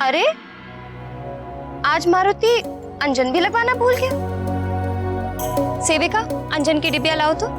अरे आज मारुति अंजन भी लगवाना भूल गया। सेविका, अंजन की डिबिया लाओ तो।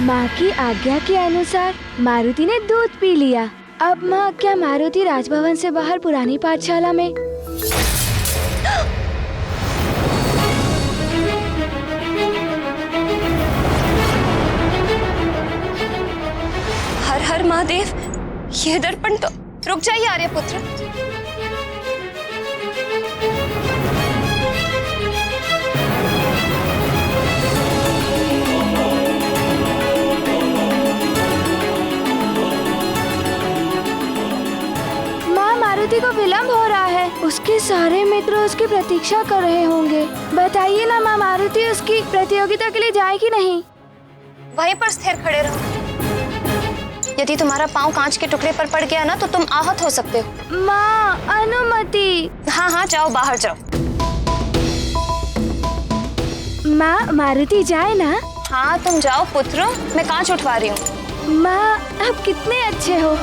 माँ की आज्ञा के अनुसार मारुति ने दूध पी लिया। अब माँ, क्या मारुति राजभवन से बाहर पुरानी पाठशाला में? हर हर महादेव, ये दर्पण तो। रुक जाइए आर्यपुत्र। मारुति को विलंब हो रहा है। उसके सारे मित्र उसकी प्रतीक्षा कर रहे होंगे। बताइए ना माँ, मारुति उसकी प्रतियोगिता के लिए जाएगी नहीं? वहीं पर स्थिर खड़े रहो। यदि तुम्हारा पाँव कांच के टुकड़े पर पड़ गया ना तो तुम आहत हो सकते हो। माँ, अनुमति। हाँ हाँ, जाओ, बाहर जाओ। माँ, मारुति जाए ना? हाँ तुम जाओ पुत्र, मैं कांच उठवा रही हूँ। माँ, आप कितने अच्छे हो।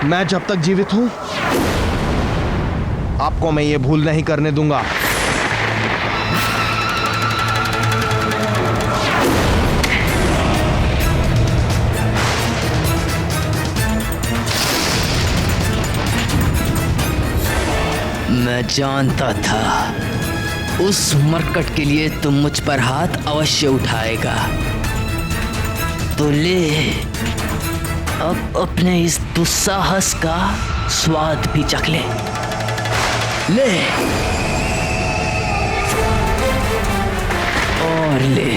मैं जब तक जीवित हूं आपको मैं ये भूल नहीं करने दूंगा। मैं जानता था उस मरकट के लिए तुम मुझ पर हाथ अवश्य उठाएगा। तो ले, अब अपने इस दुस्साहस का स्वाद भी चख ले। ले और ले।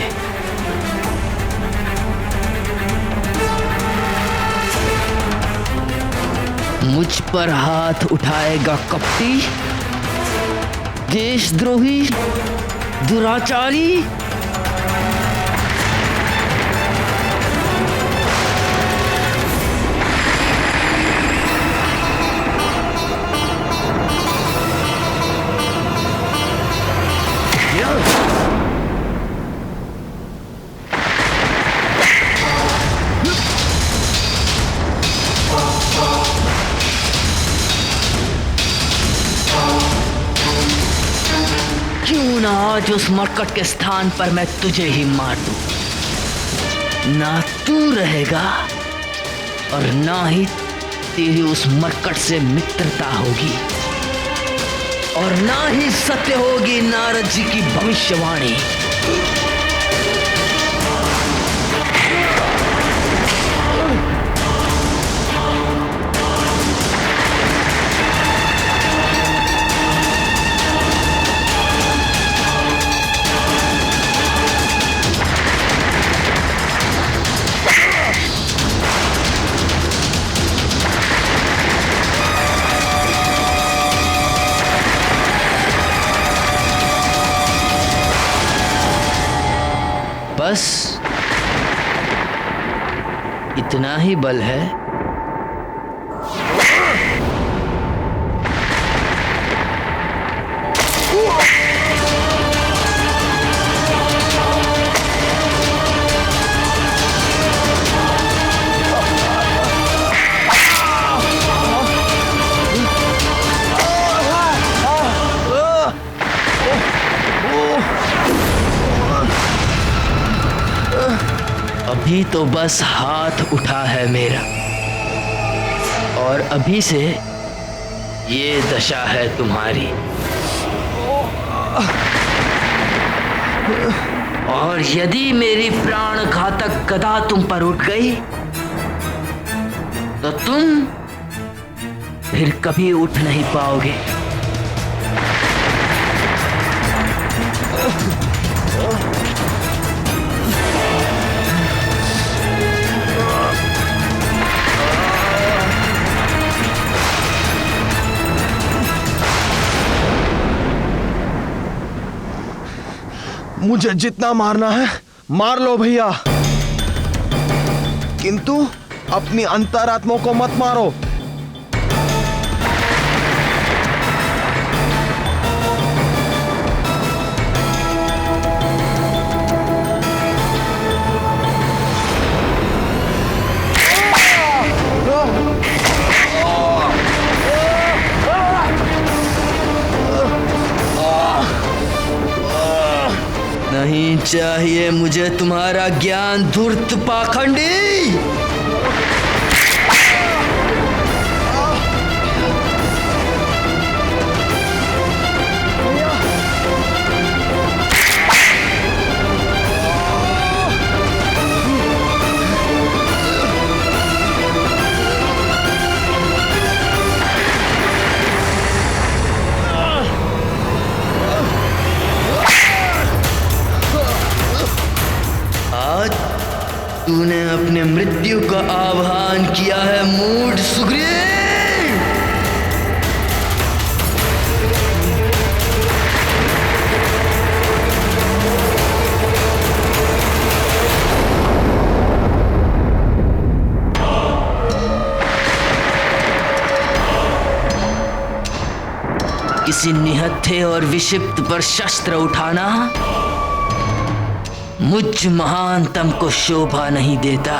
मुझ पर हाथ उठाएगा कपटी, देशद्रोही, दुराचारी। क्यों ना आज उस मरकट के स्थान पर मैं तुझे ही मार दूं। ना तू रहेगा और ना ही तेरी उस मरकट से मित्रता होगी, और ना ही सत्य होगी नारद जी की भविष्यवाणी। बस इतना ही बल है। अभी तो बस हाथ उठा है मेरा, और अभी से ये दशा है तुम्हारी। और यदि मेरी प्राण घातक गदा तुम पर उठ गई तो तुम फिर कभी उठ नहीं पाओगे। मुझे जितना मारना है मार लो भैया, किंतु अपनी अंतरात्मा को मत मारो। नहीं चाहिए मुझे तुम्हारा ज्ञान धूर्त पाखंडी। आज तूने अपने मृत्यु का आह्वान किया है मूढ़ सुग्रीव। किसी निहत्थे और विक्षिप्त पर शस्त्र उठाना मुझ महानतम को शोभा नहीं देता।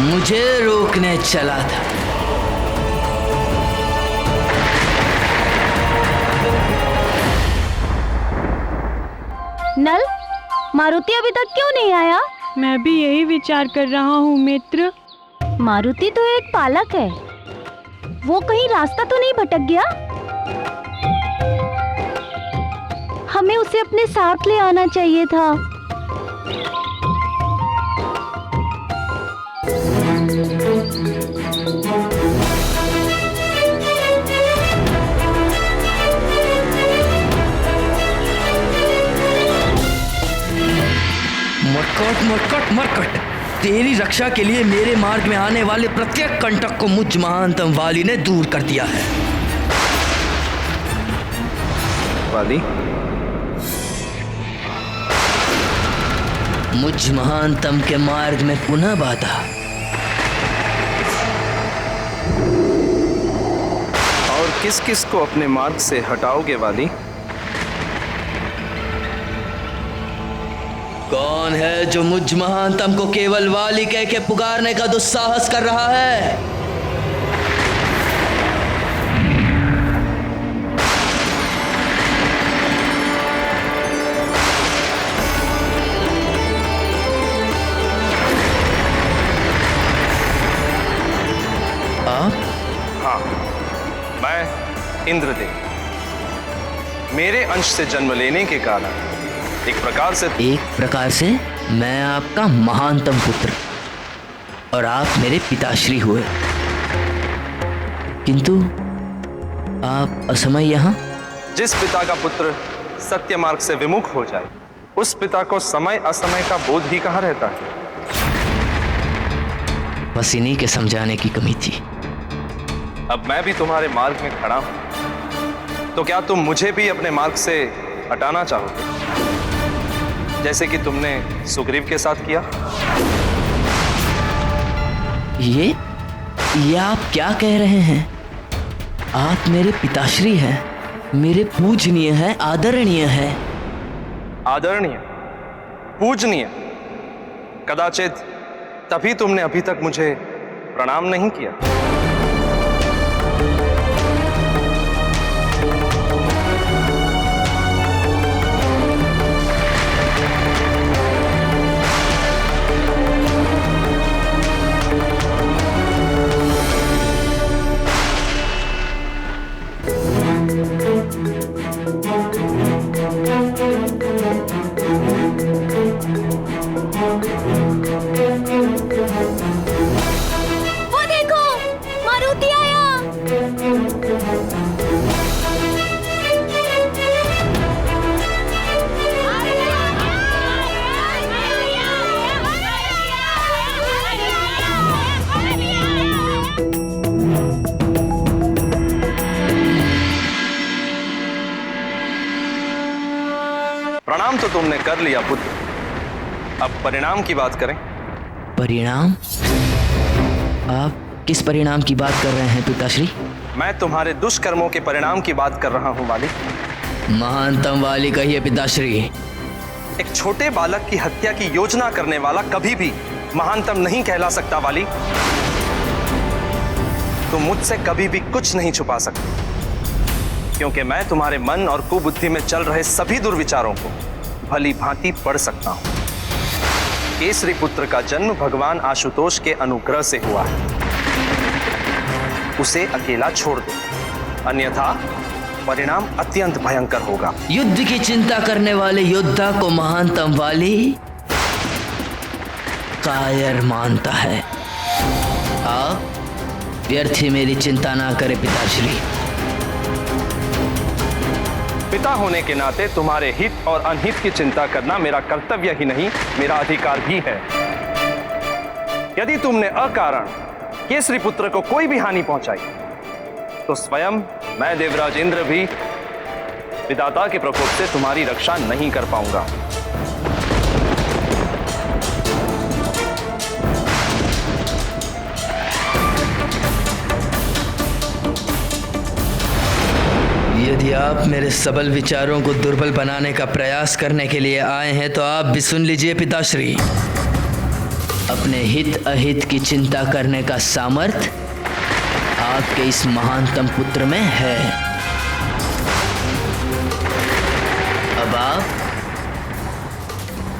मुझे रोकने चला था। नल, मारुति अभी तक क्यों नहीं आया? मैं भी यही विचार कर रहा हूँ मित्र। मारुति तो एक पालक है, वो कहीं रास्ता तो नहीं भटक गया? हमें उसे अपने साथ ले आना चाहिए था। मरकट मरकट मरकट, तेरी रक्षा के लिए मेरे मार्ग में आने वाले प्रत्येक कंटक को मुझ महानतम वाली ने दूर कर दिया है। वाली, मुझ महानतम के मार्ग में पुनः बाधा। और किस किस को अपने मार्ग से हटाओगे वाली? कौन है जो मुझ महानतम को केवल वाली कह के पुकारने का दुस्साहस कर रहा है? आप? हाँ, मैं इंद्रदेव। मेरे अंश से जन्म लेने के कारण एक प्रकार से मैं आपका महानतम पुत्र और आप मेरे पिताश्री हुए, किंतु आप असमय यहाँ। जिस पिता का पुत्र सत्य मार्ग से विमुख हो जाए, उस पिता को समय असमय का बोध ही कहाँ रहता है। बस इन्हीं के समझाने की कमी थी। अब मैं भी तुम्हारे मार्ग में खड़ा हूं, तो क्या तुम मुझे भी अपने मार्ग से हटाना चाहोगे, जैसे कि तुमने सुग्रीव के साथ किया? ये आप क्या कह रहे हैं? आप मेरे पिताश्री हैं, मेरे पूजनीय हैं, आदरणीय हैं। आदरणीय, पूजनीय, कदाचित तभी तुमने अभी तक मुझे प्रणाम नहीं किया। तो तुमने कर लिया पुत्र, अब परिणाम की बात करें। परिणाम? आप किस परिणाम की बात कर रहे हैं पिताश्री? मैं तुम्हारे दुष्कर्मों के परिणाम की बात कर रहा हूं वाली। महानतम वाली कहिए पिताश्री। एक छोटे बालक की हत्या की योजना करने वाला कभी भी महानतम नहीं कहला सकता वाली। तुम मुझसे कभी भी कुछ नहीं छुपा सकते, क्योंकि मैं तुम्हारे मन और कुबुद्धि में चल रहे सभी दुर्विचारों को भली भांति पढ़ सकता हूं। केसरी पुत्र का जन्म भगवान आशुतोष के अनुग्रह से हुआ है। उसे अकेला छोड़ दो, अन्यथा परिणाम अत्यंत भयंकर होगा। युद्ध की चिंता करने वाले योद्धा को महानतम वाली कायर मानता है। आप व्यर्थ ही मेरी चिंता ना करें पिताश्री। पिता होने के नाते तुम्हारे हित और अनहित की चिंता करना मेरा कर्तव्य ही नहीं, मेरा अधिकार भी है। यदि तुमने अकारण केसरी पुत्र को कोई भी हानि पहुंचाई, तो स्वयं मैं देवराज इंद्र भी विधाता के प्रकोप से तुम्हारी रक्षा नहीं कर पाऊंगा। यदि आप मेरे सबल विचारों को दुर्बल बनाने का प्रयास करने के लिए आए हैं तो आप भी सुन लीजिए पिताश्री। अपने हित अहित की चिंता करने का सामर्थ्य आपके इस महानतम पुत्र में है। अब आप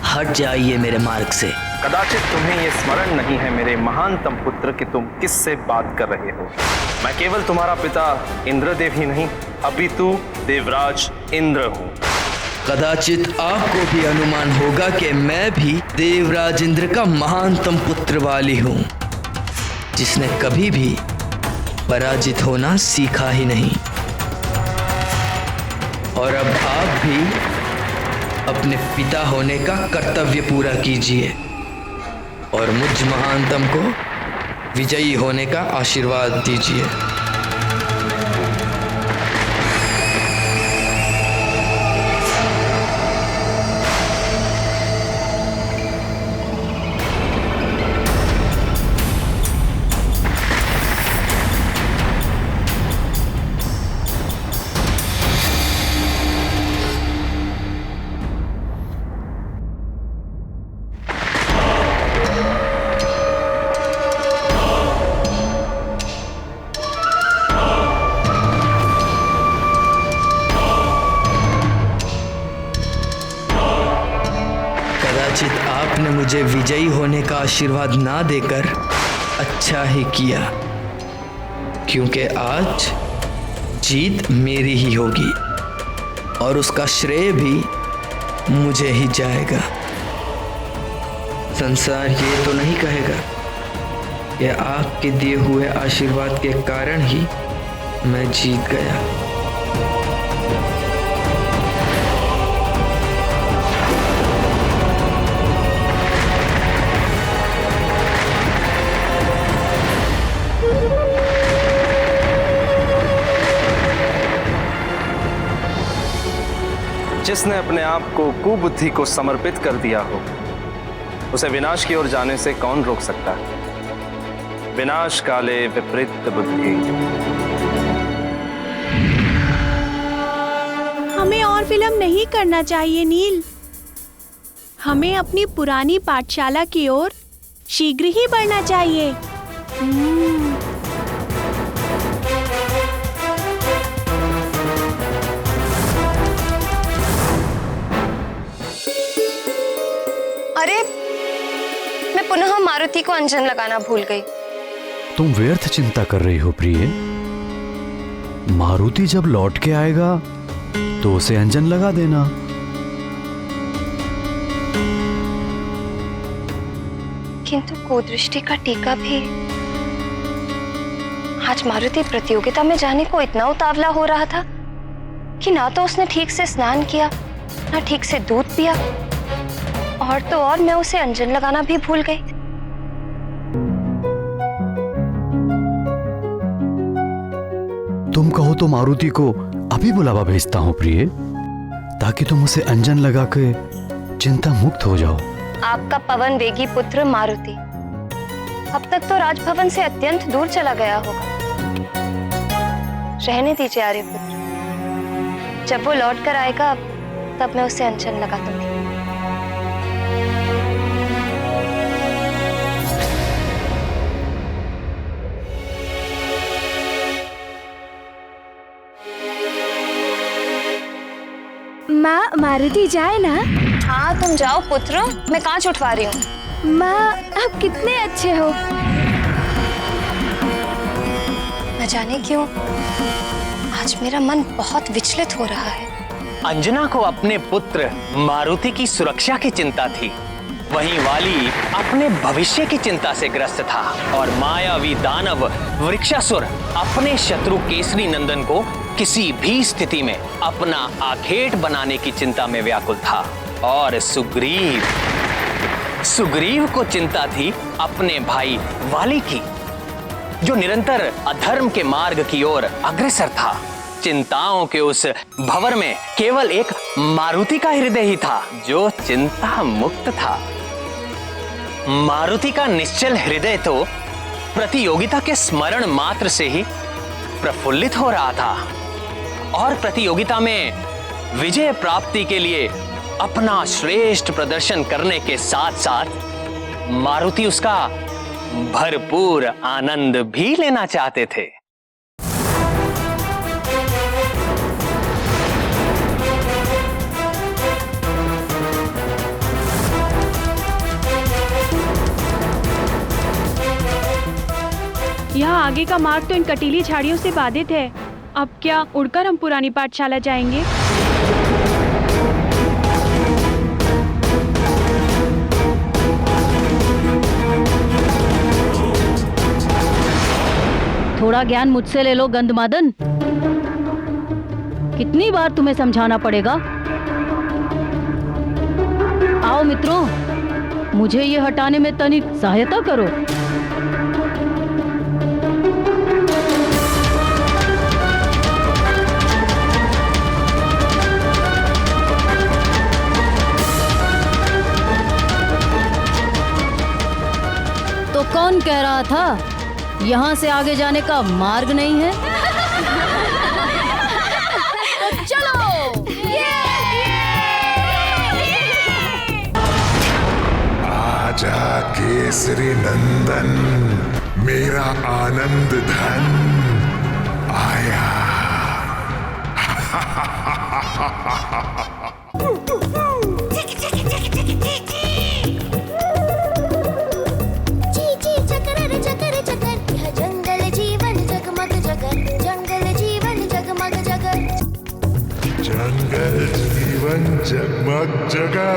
हट जाइए मेरे मार्ग से। कदाचित तुम्हें यह स्मरण नहीं है मेरे महानतम पुत्र कि तुम किससे बात कर रहे हो। मैं केवल तुम्हारा पिता इंद्रदेव ही नहीं, अपितु देवराज इंद्र हूं। कदाचित आपको भी अनुमान होगा कि मैं भी देवराज इंद्र का महानतम पुत्र वाली हूं, जिसने कभी भी पराजित होना सीखा ही नहीं। और अब आप भी अपने पिता होने का कर्तव्य पूरा कीजिए और मुझ महानतम को विजयी होने का आशीर्वाद दीजिए। कदाचित आपने मुझे विजयी होने का आशीर्वाद ना देकर अच्छा ही किया, क्योंकि आज जीत मेरी ही होगी और उसका श्रेय भी मुझे ही जाएगा। संसार ये तो नहीं कहेगा कि आपके दिए हुए आशीर्वाद के कारण ही मैं जीत गया। जिसने अपने आप को कुबुद्धि को समर्पित कर दिया हो, उसे विनाश की ओर जाने से कौन रोक सकता है। विनाश काले विपरीत बुद्धि। हमें और विलंब नहीं करना चाहिए नील। हमें अपनी पुरानी पाठशाला की ओर शीघ्र ही बढ़ना चाहिए। अरे, मैं पुनः मारुति को अंजन लगाना भूल गई। तुम व्यर्थ चिंता कर रही हो प्रिय। मारुति जब लौट के आएगा तो उसे अंजन लगा देना। किंतु कुदृष्टि का टीका भी। आज मारुति प्रतियोगिता में जाने को इतना उतावला हो रहा था कि ना तो उसने ठीक से स्नान किया, ना ठीक से दूध पिया, और तो और मैं उसे अंजन लगाना भी भूल गई। तुम कहो तो मारुति को अभी बुलावा भेजता हूं प्रिय, ताकि तुम उसे अंजन लगा के चिंता मुक्त हो जाओ। आपका पवन वेगी पुत्र मारुति अब तक तो राजभवन से अत्यंत दूर चला गया होगा। रहने दीजिए आर्यपुत्र, जब वो लौट कर आएगा तब मैं उसे अंजन लगा दूंगी। माँ, मारुति जाए ना? हाँ तुम जाओ पुत्र, मैं कांच उठवा रही हूँ। माँ, आप कितने अच्छे हो। न जाने क्यों आज मेरा मन बहुत विचलित हो रहा है। अंजना को अपने पुत्र मारुति की सुरक्षा की चिंता थी, वहीं वाली अपने भविष्य की चिंता से ग्रस्त था और मायावी दानव वृक्षासुर अपने शत्रु केसरी नंदन को किसी भी स्थिति में अपना आखेट बनाने की चिंता में व्याकुल था। और सुग्रीव को चिंता थी अपने भाई वाली की, जो निरंतर अधर्म के मार्ग की ओर अग्रसर था। चिंताओं के उस भंवर में केवल एक मारुति का हृदय ही था जो चिंता मुक्त था। मारुति का निश्चल हृदय तो प्रतियोगिता के स्मरण मात्र से ही प्रफुल्लित हो रहा था और प्रतियोगिता में विजय प्राप्ति के लिए अपना श्रेष्ठ प्रदर्शन करने के साथ साथ मारुति उसका भरपूर आनंद भी लेना चाहते थे। यहाँ आगे का मार्ग तो इन कटीली झाड़ियों से बाधित है। अब क्या उड़कर हम पुरानी पाठशाला जाएंगे? थोड़ा ज्ञान मुझसे ले लो गंधमादन। कितनी बार तुम्हें समझाना पड़ेगा? आओ मित्रों, मुझे ये हटाने में तनिक सहायता करो। तो कौन कह रहा था यहाँ से आगे जाने का मार्ग नहीं है? तो चलो। आजा केसरी नंदन, मेरा आनंद धन आया। जंगल जीवन जगमग जगा।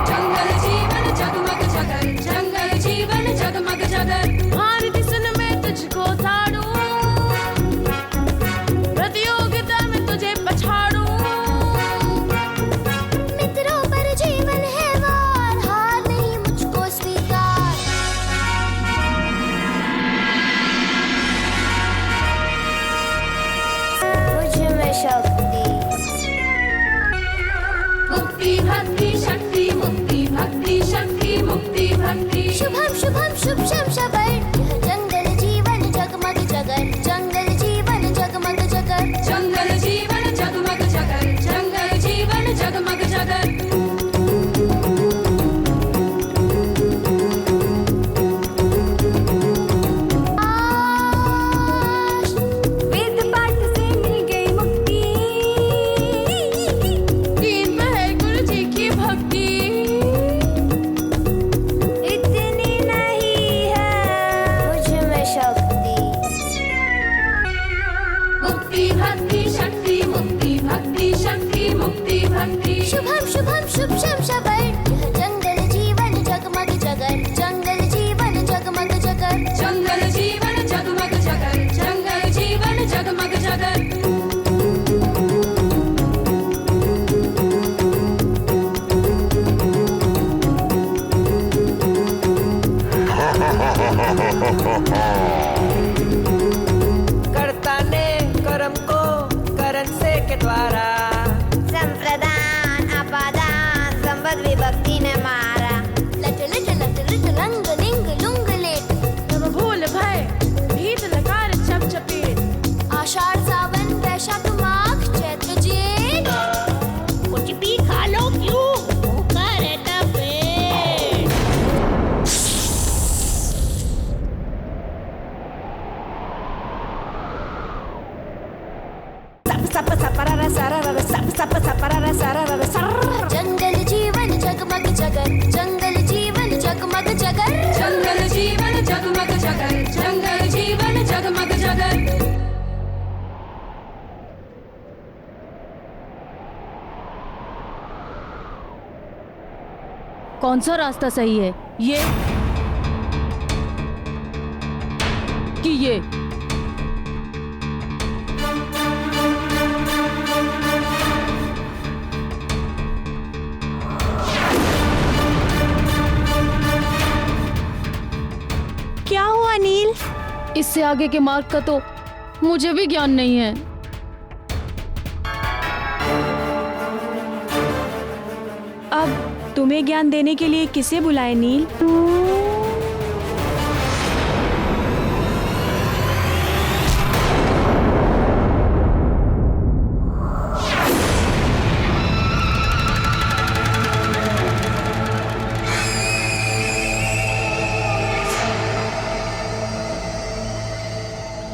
जंगल जीवन जगमग जगर, जंगल जीवन जगमग जगर। भारती सुन मैं तुझको ताड़ू, प्रतियोगिता में तुझे पछाड़ू। मित्रों पर जीवन है वार, हार नहीं मुझको स्वीकार। मुझ में शक्ति, मुक्ति भक्ति शक्ति, मुक्ति भक्ति शक्ति, मुक्ति भक्ति। शुभम शुभम शुभ शम शबर, जंगल जीवन जगमग जगर, जंगल जीवन जगमग जगर, जंगल जीवन जगमग जगर, जंगल जीवन जगमग जगर। शुभम शुभम शुभ शम शबर, जंगल जीवन जगमग जगर, जंगल जीवन जगमग जगर, जंगल जीवन जगमग जगर, जंगल जीवन जगमग जगर। कर्ता ने कर्म को करण से के द्वारा मारा लट लट लट लट लंग लिंग लुंग लेट तब भूल भय भीत लकार छप छपेट आषाढ़ सावन वैशाख माघ चैत्र जेठ कुछ भी खा लो क्यों भूखा रहता पेट। सप सप सपरारा सरारा सप सप सपरारा सरारा सर जंगल जीवन जगमग जगर जंगल जीवन जगमग जगर जंगल जीवन जगमग जगर जंगल जीवन जगमग जगर। कौन सा रास्ता सही है, ये कि ये? क्या हुआ नील? इससे आगे के मार्ग का तो मुझे भी ज्ञान नहीं है। अब तुम्हें ज्ञान देने के लिए किसे बुलाए नील?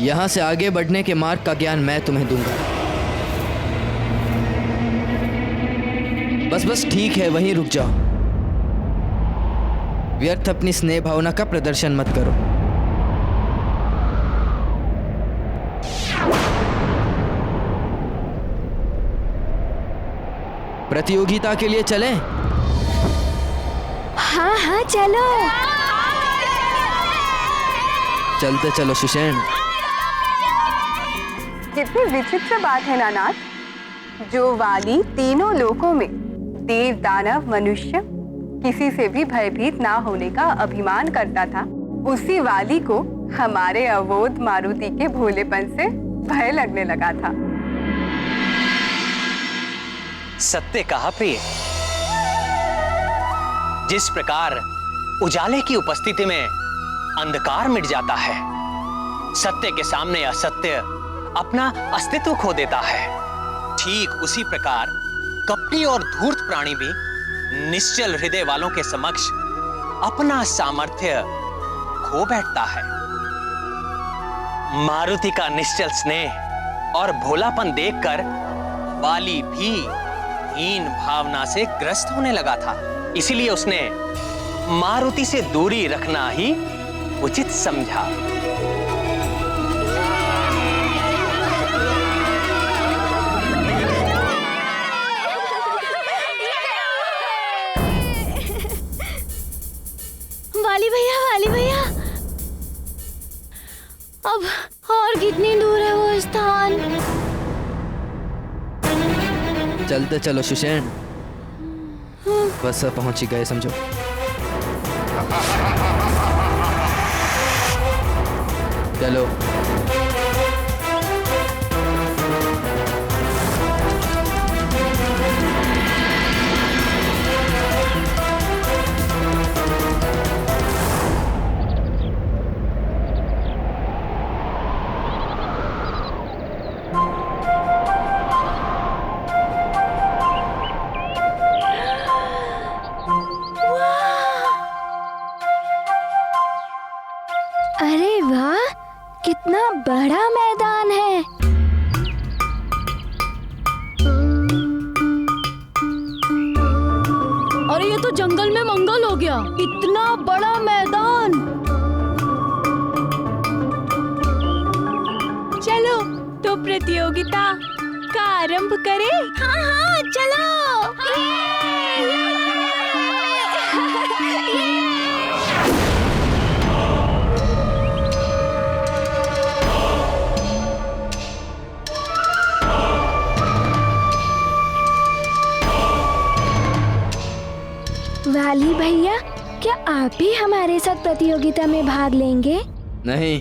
यहाँ से आगे बढ़ने के मार्ग का ज्ञान मैं तुम्हें दूंगा। बस बस ठीक है, वहीं रुक जाओ। व्यर्थ अपनी स्नेह भावना का प्रदर्शन मत करो। प्रतियोगिता के लिए चलें? हाँ हाँ चलो। चलते चलो सुषेण। कितनी विचित्र बात है नानाथ, जो वाली तीनों लोकों में देव दानव मनुष्य किसी से भी भयभीत ना होने का अभिमान करता था, उसी वाली को हमारे अवोध मारुति के भोलेपन से भय लगने लगा था। सत्य कहा प्रिय। जिस प्रकार उजाले की उपस्थिति में अंधकार मिट जाता है, सत्य के सामने असत्य अपना अस्तित्व खो देता है, ठीक उसी प्रकार कपटी और धूर्त प्राणी भी निश्चल हृदय वालों के समक्ष अपना सामर्थ्य खो बैठता है। मारुति का निश्चल स्नेह और भोलापन देखकर वाली भी हीन भावना से ग्रस्त होने लगा था। इसीलिए उसने मारुति से दूरी रखना ही उचित समझा। वाली भैया, अब और कितनी दूर है वो स्थान? चलते चलो सुषेण, बस पहुंच ही गए समझो। चलो। अरे वाह, कितना बड़ा मैदान है। अरे ये तो जंगल में मंगल हो गया, इतना बड़ा मैदान। चलो तो प्रतियोगिता का आरंभ करें। हाँ हाँ चलो। वाली भैया, क्या आप भी हमारे साथ प्रतियोगिता में भाग लेंगे? नहीं,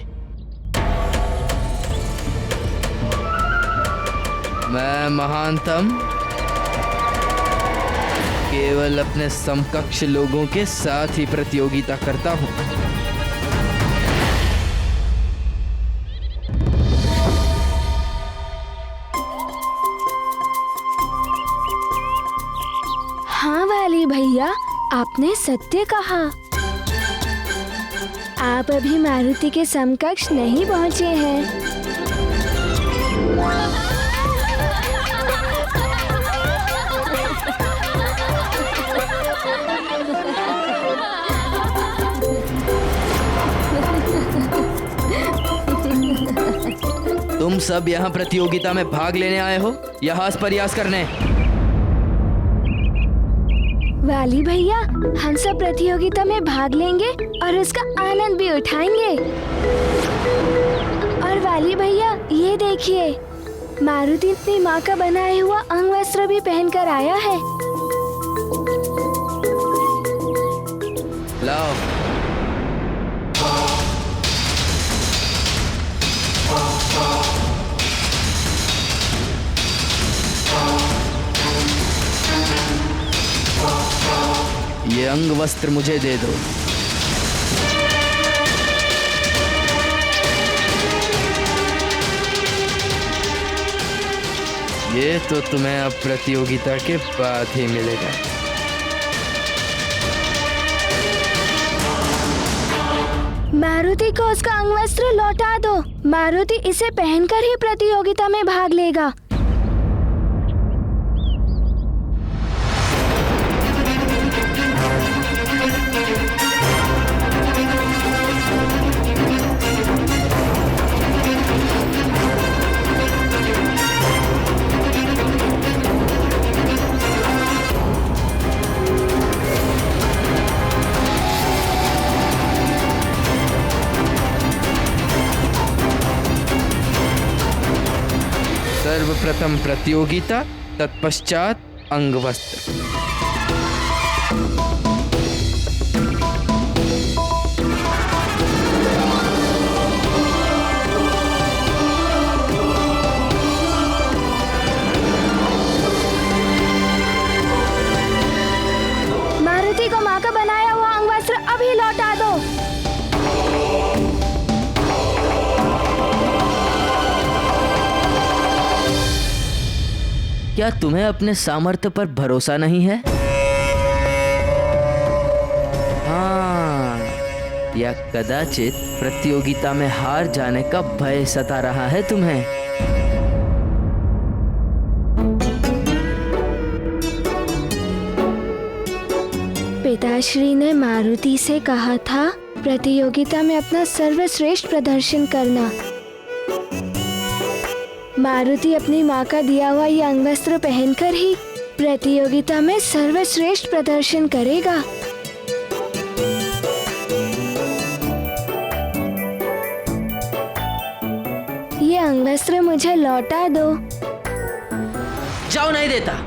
मैं महानतम केवल अपने समकक्ष लोगों के साथ ही प्रतियोगिता करता हूँ। हाँ वाली भैया, आपने सत्य कहा। आप अभी मारुति के समकक्ष नहीं पहुँचे हैं। तुम सब यहाँ प्रतियोगिता में भाग लेने आए हो या हास प्रयास करने? वाली भैया, हम सब प्रतियोगिता में भाग लेंगे और उसका आनंद भी उठाएंगे। और वाली भैया, ये देखिए, मारुति अपनी माँ का बनाया हुआ अंग वस्त्र भी पहनकर आया है। लाओ। ये अंग वस्त्र मुझे दे दो। ये तो तुम्हें अब प्रतियोगिता के बाद ही मिलेगा। मारुति को उसका अंग वस्त्र लौटा दो। मारुति इसे पहनकर ही प्रतियोगिता में भाग लेगा। सर्वप्रथम प्रतियोगिता, तत्पश्चात अंगवस्त्र। मारुति को माँ का बनाया हुआ अंग वस्त्र अभी लौटा दो। क्या तुम्हें अपने सामर्थ्य पर भरोसा नहीं है? हाँ, या कदाचित प्रतियोगिता में हार जाने का भय सता रहा है तुम्हें? पिताश्री ने मारुति से कहा था प्रतियोगिता में अपना सर्वश्रेष्ठ प्रदर्शन करना। मारुति अपनी माँ का दिया हुआ ये अंगवस्त्र पहनकर ही प्रतियोगिता में सर्वश्रेष्ठ प्रदर्शन करेगा। ये अंगवस्त्र मुझे लौटा दो। जाओ, नहीं देता।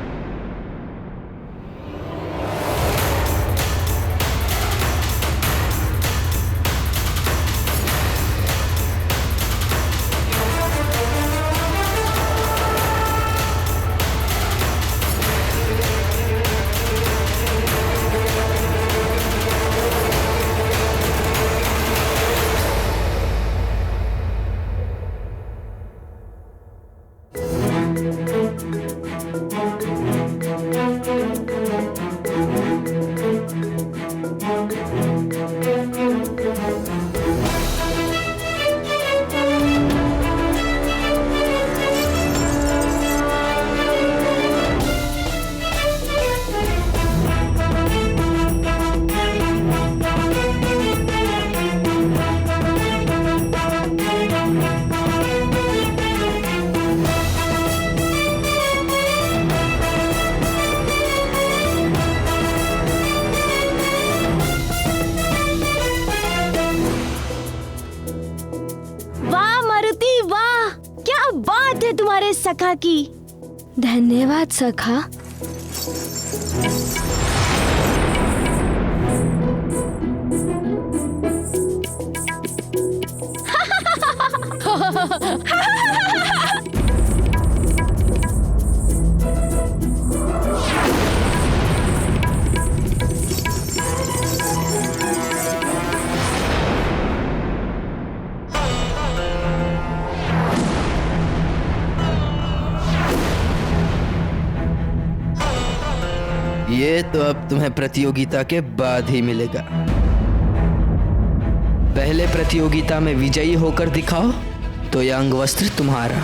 तुम्हारे सखा की। धन्यवाद सखा। तो अब तुम्हें प्रतियोगिता के बाद ही मिलेगा। पहले प्रतियोगिता में विजयी होकर दिखाओ तो यह अंगवस्त्र तुम्हारा।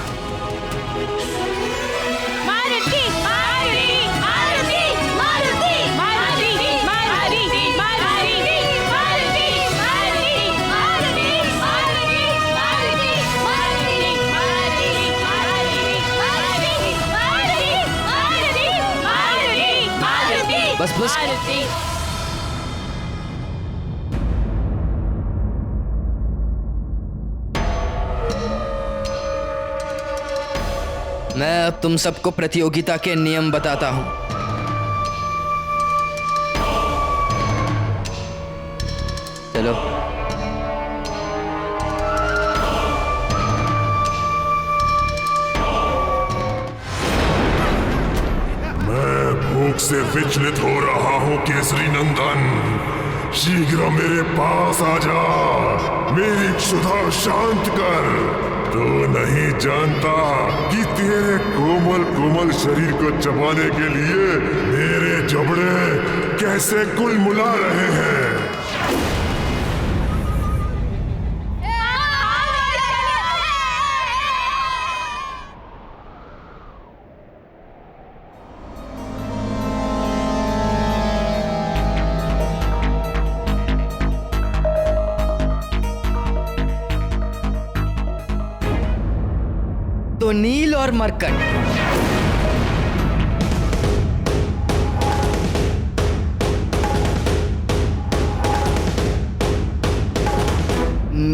बस बस मैं अब तुम सबको प्रतियोगिता के नियम बताता हूं। चलो। भूख से विचलित हो रहा हूँ केसरी नंदन, शीघ्र मेरे पास आ जा, मेरी क्षुधा शांत कर। तू नहीं जानता कि तेरे कोमल कोमल शरीर को चबाने के लिए मेरे जबड़े कैसे कुलमुला रहे हैं। तो नील और मरकट,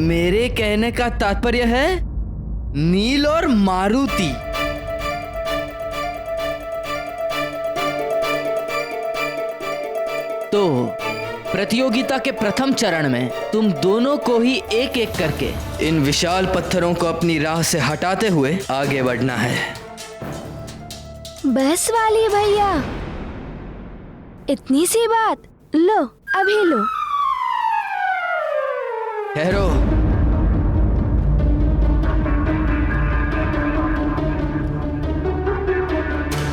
मेरे कहने का तात्पर्य है नील और मारुति। तो प्रतियोगिता के प्रथम चरण में तुम दोनों को ही एक एक करके इन विशाल पत्थरों को अपनी राह से हटाते हुए आगे बढ़ना है। बस वाली भैया, इतनी सी बात, लो अभी लो। ठहरो।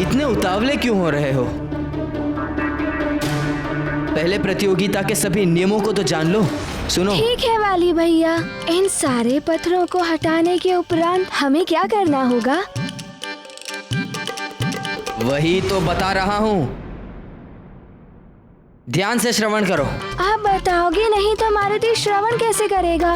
इतने उतावले क्यों हो रहे हो? पहले प्रतियोगिता के सभी नियमों को तो जान लो। सुनो। ठीक है वाली भैया, इन सारे पत्थरों को हटाने के उपरांत हमें क्या करना होगा? वही तो बता रहा हूँ, ध्यान से श्रवण करो। आप बताओगे नहीं तो मारुति श्रवण कैसे करेगा?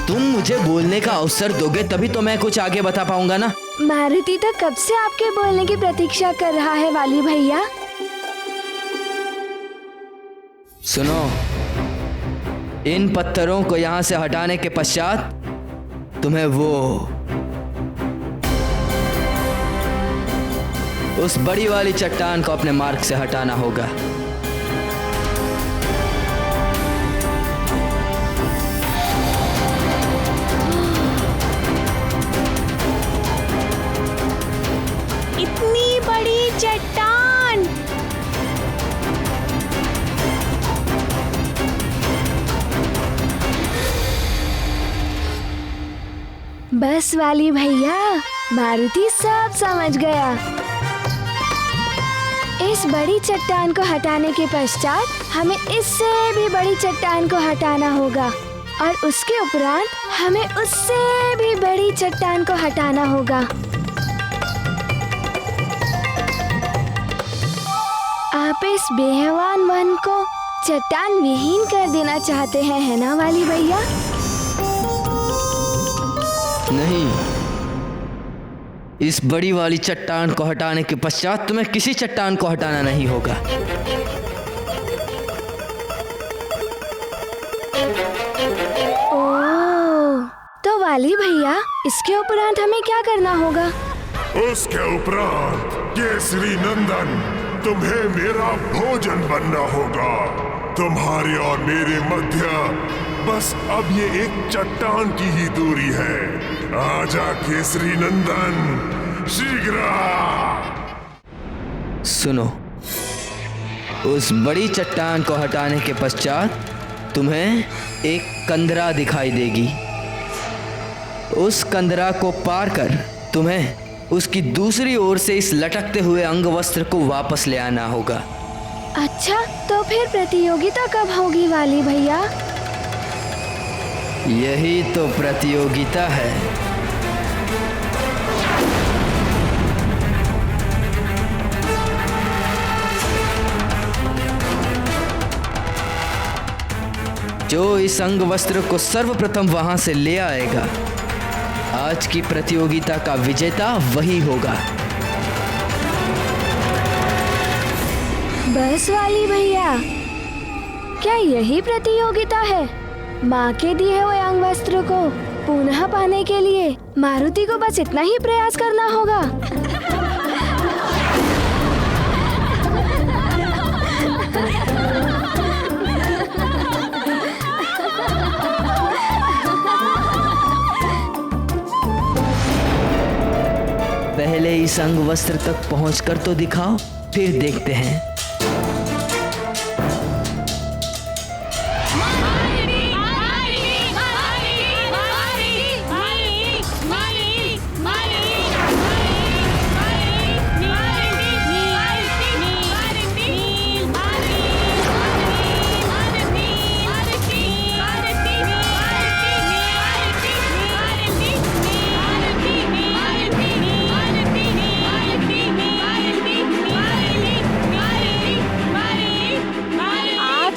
तुम मुझे बोलने का अवसर दोगे तभी तो मैं कुछ आगे बता पाऊंगा ना। मारुति तो कब से आपके बोलने की प्रतीक्षा कर रहा है वाली भैया। सुनो, इन पत्थरों को यहाँ से हटाने के पश्चात तुम्हें उस बड़ी वाली चट्टान को अपने मार्ग से हटाना होगा। इतनी बड़ी चट्टान! बस वाली भैया, मारुति सब समझ गया। इस बड़ी चट्टान को हटाने के पश्चात हमें इससे भी बड़ी चट्टान को हटाना होगा और उसके उपरांत हमें उससे भी बड़ी चट्टान को हटाना होगा। आप इस बेहवान वन को चट्टान विहीन कर देना चाहते हैं, है ना वाली भैया? नहीं, इस बड़ी वाली चट्टान को हटाने के पश्चात तुम्हें किसी चट्टान को हटाना नहीं होगा। ओह, तो वाली भैया, इसके उपरांत हमें क्या करना होगा? उसके उपरांत केसरी नंदन, तुम्हें मेरा भोजन बनना होगा। तुम्हारे और मेरे मध्य बस अब ये एक चट्टान की ही दूरी है। आजा केसरी नंदन, शीघ्र। सुनो, उस बड़ी चट्टान को हटाने के पश्चात तुम्हें एक कंदरा दिखाई देगी। उस कंदरा को पार कर तुम्हें उसकी दूसरी ओर से इस लटकते हुए अंग वस्त्र को वापस ले आना होगा। अच्छा, तो फिर प्रतियोगिता कब होगी वाली भैया? यही तो प्रतियोगिता है। जो इस अंग वस्त्र को सर्वप्रथम वहां से ले आएगा, आज की प्रतियोगिता का विजेता वही होगा। बस वाली भैया, क्या यही प्रतियोगिता है? माँ के दिए हुए अंग वस्त्र को पुनः पाने के लिए मारुति को बस इतना ही प्रयास करना होगा। पहले इस अंग वस्त्र तक पहुंचकर तो दिखाओ, फिर देखते हैं।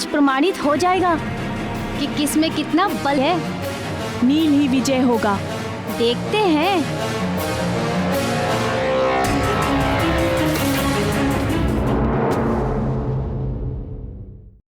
प्रमाणित हो जाएगा कि किसमें कितना बल है। नील ही विजय होगा। देखते हैं।